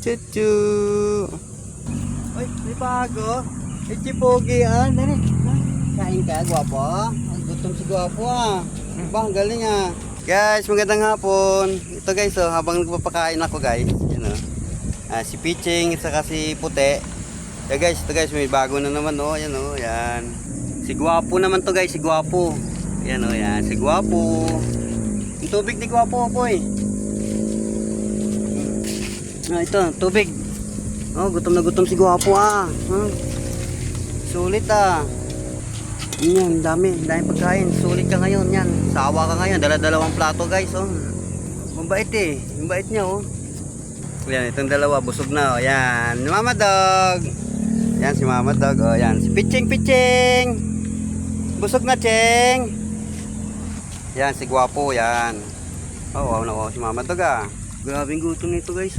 Chuchu. Uy, may bago. Ichipogi dali. Kain ka, gwapo. Gutom si gwapo Bang, galing Guys, magandang hapon. Ito guys, habang nagpapakain ako guys. Yan si Piching, saka si Puti. Yeah, guys, ito guys, may bago na naman yan yan. Si Gwapo naman to guys, si Gwapo. Yan yan, si Gwapo. Yung tubig ni Gwapo po ito, tubig. Gutom na gutom si Gwapo Sulit Yan, dami pagkain. Sulit ka ngayon yan. Sawa ka ngayon, dala-dalawang plato guys Mabait mabait niya Yan, itong dalawa, busog na Yan, Mama Dog. Yan si Mama Dog yan, si Piching. Busog na, Cheng. Yan, si Gwapo yan. Wow na si Mama Dog Grabing gutom nito guys